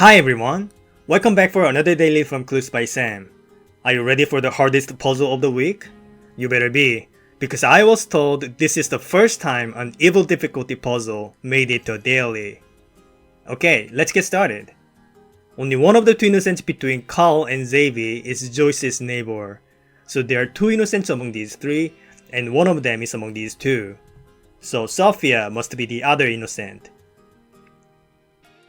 Hi everyone! Welcome back for another daily from Clues by Sam. Are you ready for the hardest puzzle of the week? You better be, because I was told this is the first time an evil difficulty puzzle made it to a daily. Okay, let's get started. Only one of the two innocents between Carl and Xavi is Joyce's neighbor. So there are two innocents among these three, and one of them is among these two. So Sophia must be the other innocent.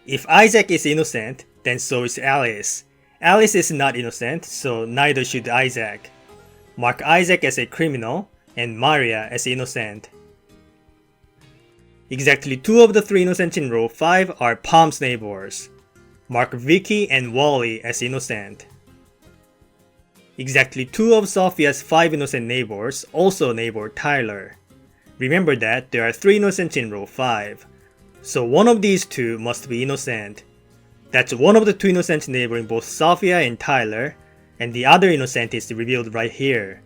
If Isaac is innocent, then so is Alice. Alice is not innocent, so neither should Isaac. Mark Isaac as a criminal, and Maria as innocent. Exactly two of the three innocents in row 5 are Palm's neighbors. Mark Vicky and Wally as innocent. Exactly two of Sophia's 5 innocent neighbors also neighbor Tyler. Remember that there are 3 innocents in row 5. So one of these two must be innocent. That's one of the two innocents neighboring both Sophia and Tyler, and the other innocent is revealed right here.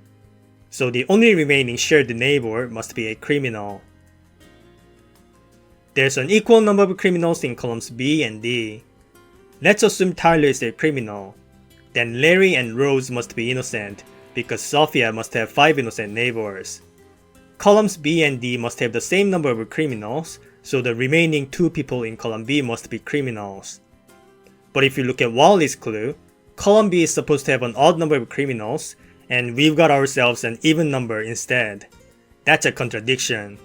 So the only remaining shared neighbor must be a criminal. There's an equal number of criminals in columns B and D. Let's assume Tyler is a criminal. Then Larry and Rose must be innocent, because Sophia must have 5 innocent neighbors. Columns B and D must have the same number of criminals, so the remaining 2 people in column B must be criminals. But if you look at Wally's clue, column B is supposed to have an odd number of criminals, and we've got ourselves an even number instead. That's a contradiction.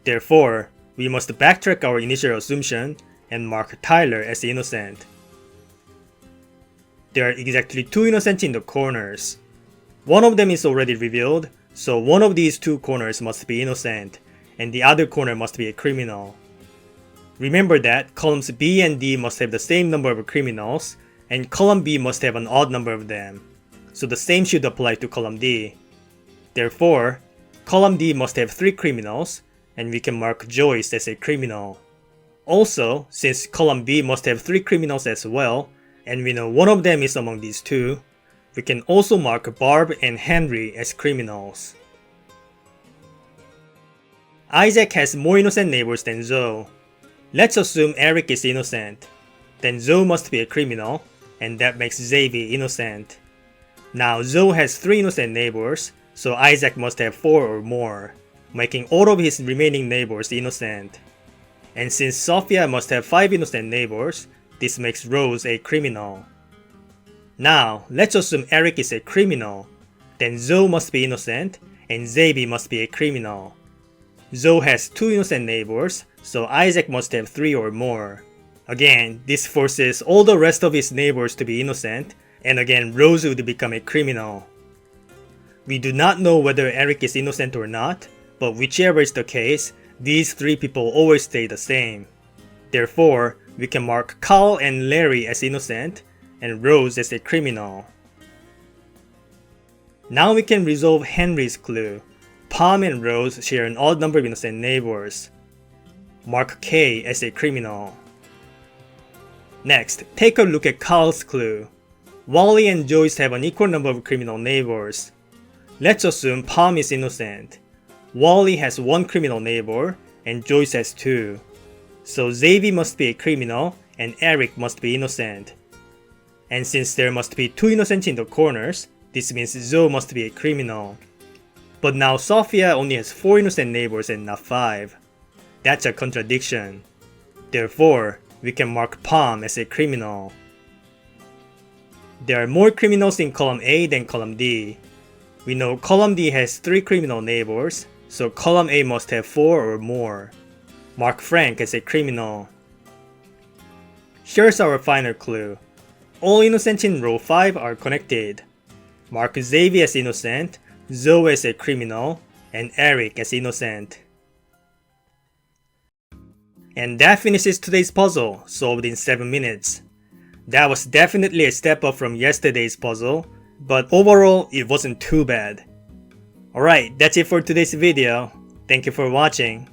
Therefore, we must backtrack our initial assumption and mark Tyler as innocent. There are exactly 2 innocents in the corners. One of them is already revealed, so one of these 2 corners must be innocent, and the other corner must be a criminal. Remember that columns B and D must have the same number of criminals, and column B must have an odd number of them, so the same should apply to column D. Therefore, column D must have 3 criminals, and we can mark Joyce as a criminal. Also, since column B must have 3 criminals as well, and we know one of them is among these 2, we can also mark Barb and Henry as criminals. Isaac has more innocent neighbors than Zoe. Let's assume Eric is innocent. Then Zoe must be a criminal, and that makes Xavi innocent. Now Zoe has 3 innocent neighbors, so Isaac must have 4 or more, making all of his remaining neighbors innocent. And since Sophia must have 5 innocent neighbors, this makes Rose a criminal. Now, let's assume Eric is a criminal. Then Zoe must be innocent, and Xavi must be a criminal. Zoe has 2 innocent neighbors, so Isaac must have 3 or more. Again, this forces all the rest of his neighbors to be innocent, and again Rose would become a criminal. We do not know whether Eric is innocent or not, but whichever is the case, these 3 people always stay the same. Therefore, we can mark Carl and Larry as innocent, and Rose as a criminal. Now we can resolve Henry's clue. Palm and Rose share an odd number of innocent neighbors. Mark K as a criminal. Next, take a look at Carl's clue. Wally and Joyce have an equal number of criminal neighbors. Let's assume Palm is innocent. Wally has 1 criminal neighbor, and Joyce has 2. So Xavi must be a criminal, and Eric must be innocent. And since there must be 2 innocents in the corners, this means Zoe must be a criminal. But now Sophia only has 4 innocent neighbors and not 5. That's a contradiction. Therefore, we can mark Palm as a criminal. There are more criminals in column A than column D. We know column D has 3 criminal neighbors, so column A must have 4 or more. Mark Frank as a criminal. Here's our final clue. All innocents in row 5 are connected. Mark Xavi as innocent, Zoe as a criminal, and Eric as innocent. And that finishes today's puzzle, solved in 7 minutes. That was definitely a step up from yesterday's puzzle, but overall it wasn't too bad. Alright, that's it for today's video. Thank you for watching.